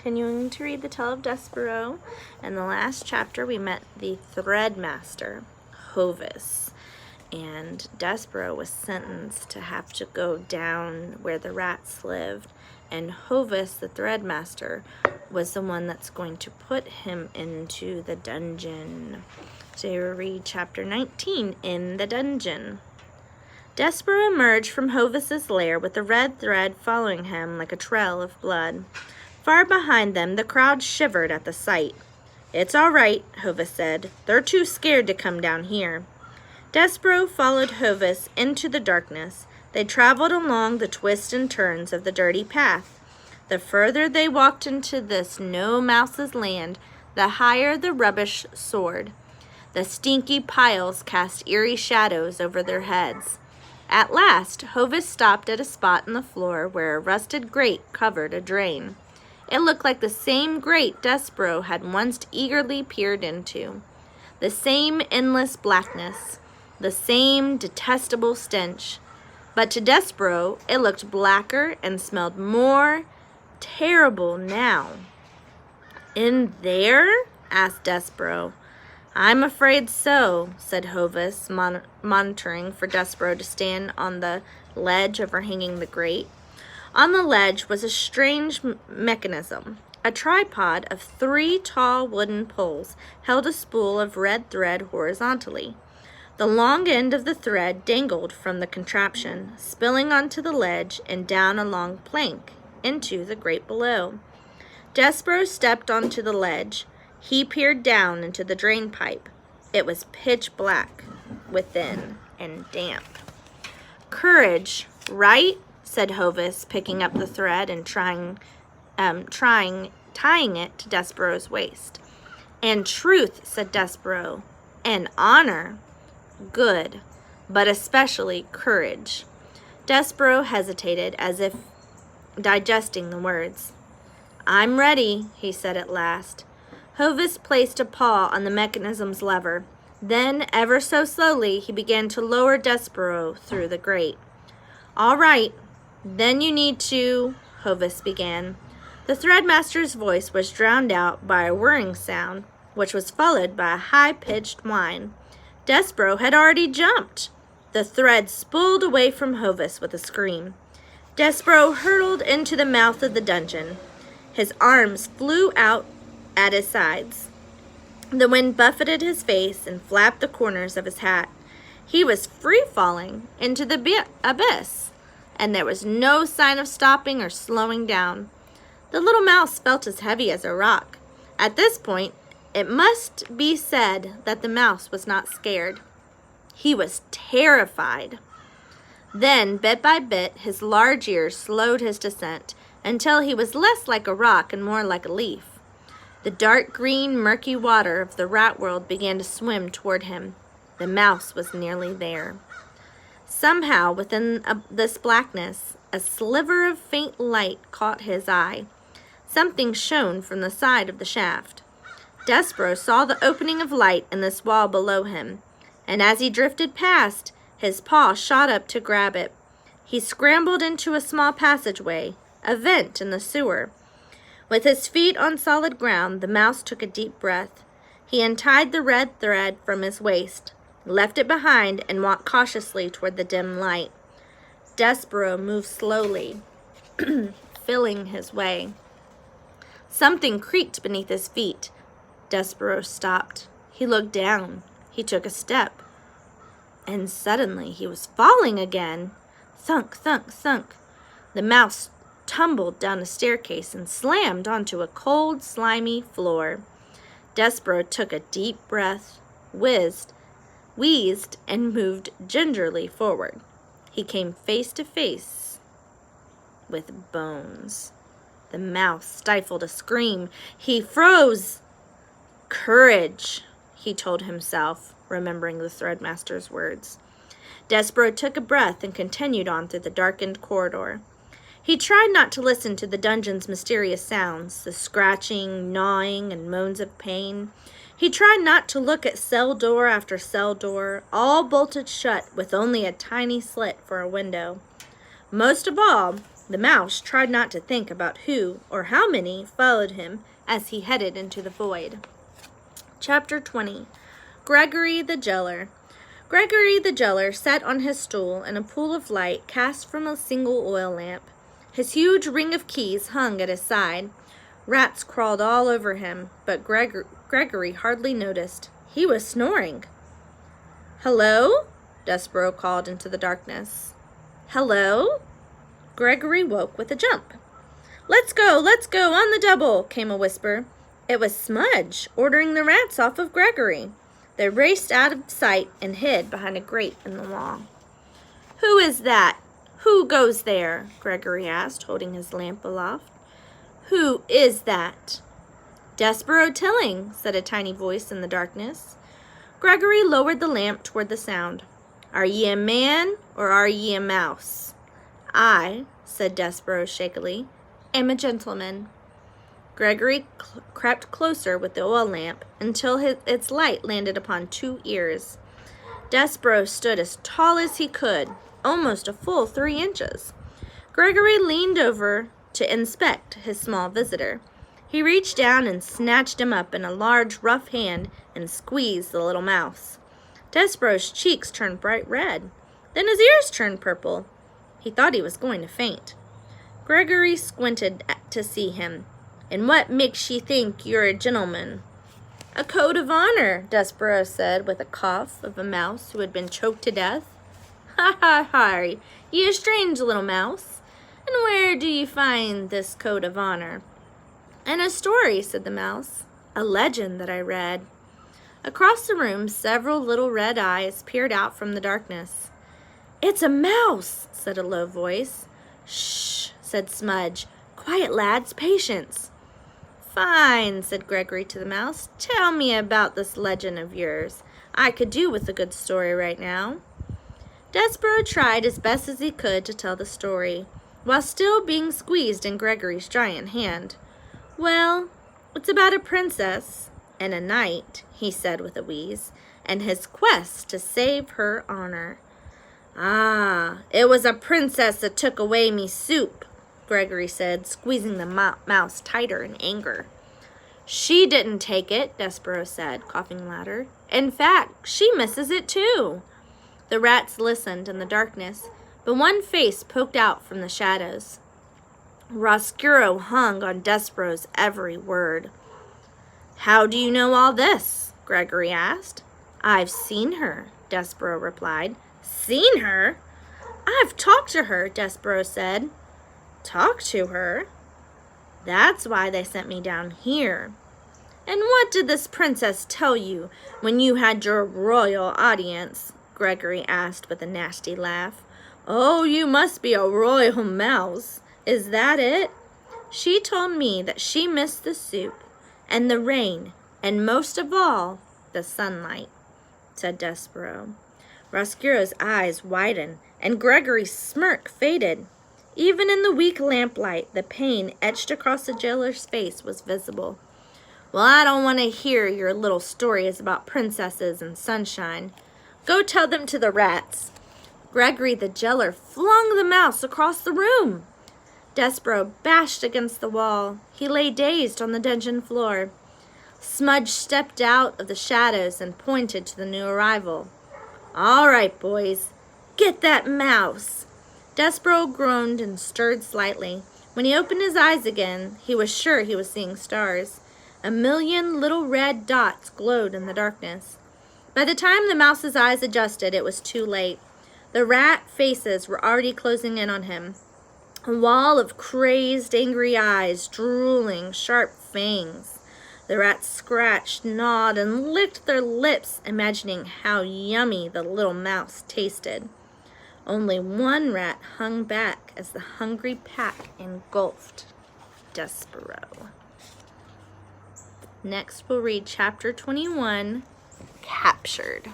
Continuing to read the tale of Despereaux. In the last chapter, we met the Threadmaster, Hovis, and Despereaux was sentenced to have to go down where the rats lived, and Hovis, the Threadmaster, was the one that's going to put him into the dungeon. So you read chapter 19, In the Dungeon. Despereaux emerged from Hovis's lair with the red thread following him like a trail of blood. Far behind them, the crowd shivered at the sight. "It's all right," Hovis said. "They're too scared to come down here." Despereaux followed Hovis into the darkness. They traveled along the twists and turns of the dirty path. The further they walked into this no-mouse's land, the higher the rubbish soared. The stinky piles cast eerie shadows over their heads. At last, Hovis stopped at a spot in the floor where a rusted grate covered a drain. It looked like the same grate Despereaux had once eagerly peered into. The same endless blackness, the same detestable stench. But to Despereaux, it looked blacker and smelled more terrible now. "In there?" asked Despereaux. "I'm afraid so," said Hovis, monitoring for Despereaux to stand on the ledge overhanging the grate. On the ledge was a strange mechanism. A tripod of 3 tall wooden poles held a spool of red thread horizontally. The long end of the thread dangled from the contraption, spilling onto the ledge and down a long plank into the grate below. Despereaux stepped onto the ledge. He peered down into the drain pipe. It was pitch black within and damp. "Courage, right?" said Hovis, picking up the thread and tying it to Despereaux's waist. "And truth," said Despereaux. "And honor." "Good, but especially courage." Despereaux hesitated, as if digesting the words. "I'm ready," he said at last. Hovis placed a paw on the mechanism's lever. Then, ever so slowly, he began to lower Despereaux through the grate. "All right, then you need to," Hovis began. The Threadmaster's voice was drowned out by a whirring sound, which was followed by a high-pitched whine. Despereaux had already jumped. The thread spooled away from Hovis with a scream. Despereaux hurtled into the mouth of the dungeon. His arms flew out at his sides. The wind buffeted his face and flapped the corners of his hat. He was free-falling into the abyss, and there was no sign of stopping or slowing down. The little mouse felt as heavy as a rock. At this point, it must be said that the mouse was not scared. He was terrified. Then, bit by bit, his large ears slowed his descent until he was less like a rock and more like a leaf. The dark green, murky water of the rat world began to swim toward him. The mouse was nearly there. Somehow, within this blackness, a sliver of faint light caught his eye. Something shone from the side of the shaft. Despereaux saw the opening of light in this wall below him, and as he drifted past, his paw shot up to grab it. He scrambled into a small passageway, a vent in the sewer. With his feet on solid ground, the mouse took a deep breath. He untied the red thread from his waist, left it behind, and walked cautiously toward the dim light. Despereaux moved slowly, feeling his way. Something creaked beneath his feet. Despereaux stopped. He looked down. He took a step. And suddenly he was falling again. Thunk, thunk, thunk. The mouse tumbled down a staircase and slammed onto a cold, slimy floor. Despereaux took a deep breath, wheezed, and moved gingerly forward. He came face to face with Bones. The mouse stifled a scream. He froze. "Courage," he told himself, remembering the Threadmaster's words. Despereaux took a breath and continued on through the darkened corridor. He tried not to listen to the dungeon's mysterious sounds, the scratching, gnawing, and moans of pain. He tried not to look at cell door after cell door, all bolted shut with only a tiny slit for a window. Most of all, The mouse tried not to think about who or how many followed him as he headed into the void. Chapter 20. Gregory the Jeller. Gregory the Jeller sat on his stool in a pool of light cast from a single oil lamp. His huge ring of keys hung at his side. Rats crawled all over him, but Gregory hardly noticed. He was snoring. "Hello?" Despereaux called into the darkness. "Hello?" Gregory woke with a jump. Let's go, on the double," came a whisper. It was Smudge, ordering the rats off of Gregory. They raced out of sight and hid behind a grate in the wall. "Who is that? Who goes there?" Gregory asked, holding his lamp aloft. "Who is that?" "Despereaux Tilling," said a tiny voice in the darkness. Gregory lowered the lamp toward the sound. "Are ye a man, or are ye a mouse?" "I," said Despereaux shakily, "am a gentleman." Gregory crept closer with the oil lamp until its light landed upon 2 ears. Despereaux stood as tall as he could, almost a full 3 inches. Gregory leaned over to inspect his small visitor. He reached down and snatched him up in a large, rough hand and squeezed the little mouse. Despereaux's cheeks turned bright red. Then his ears turned purple. He thought he was going to faint. Gregory squinted to see him. "And what makes ye think you're a gentleman?" "A code of honor," Despereaux said with a cough of a mouse who had been choked to death. "Ha ha ha, ye a strange little mouse. And where do ye find this code of honor?" "In a story," said the mouse. "A legend that I read." Across the room, several little red eyes peered out from the darkness. "It's a mouse," said a low voice. "Shh," said Smudge. "Quiet, lads, patience." "Fine," said Gregory to the mouse. "Tell me about this legend of yours. I could do with a good story right now." Despereaux tried as best as he could to tell the story, while still being squeezed in Gregory's giant hand. "Well, it's about a princess and a knight," he said with a wheeze, "and his quest to save her honor." "Ah, it was a princess that took away me soup," Gregory said, squeezing the mouse tighter in anger. "She didn't take it," Despereaux said, coughing louder. "In fact, she misses it too." The rats listened in the darkness, but one face poked out from the shadows. Roscuro hung on Despereaux's every word. "How do you know all this?" Gregory asked. "I've seen her," Despereaux replied. "Seen her?" "I've talked to her," Despereaux said. "Talked to her?" "That's why they sent me down here." "And what did this princess tell you when you had your royal audience?" Gregory asked with a nasty laugh. "Oh, you must be a royal mouse. Is that it?" "She told me that she missed the soup and the rain and most of all, the sunlight," said Despereaux. Roscuro's eyes widened and Gregory's smirk faded. Even in the weak lamplight, the pain etched across the jailer's face was visible. "Well, I don't want to hear your little stories about princesses and sunshine. Go tell them to the rats." Gregory the jailer flung the mouse across the room. Despereaux bashed against the wall. He lay dazed on the dungeon floor. Smudge stepped out of the shadows and pointed to the new arrival. "All right, boys, get that mouse." Despereaux groaned and stirred slightly. When he opened his eyes again, he was sure he was seeing stars. A million little red dots glowed in the darkness. By the time the mouse's eyes adjusted, it was too late. The rat faces were already closing in on him. A wall of crazed, angry eyes, drooling, sharp fangs. The rats scratched, gnawed, and licked their lips, imagining how yummy the little mouse tasted. Only one rat hung back as the hungry pack engulfed Despereaux. Next, we'll read Chapter 21, Captured.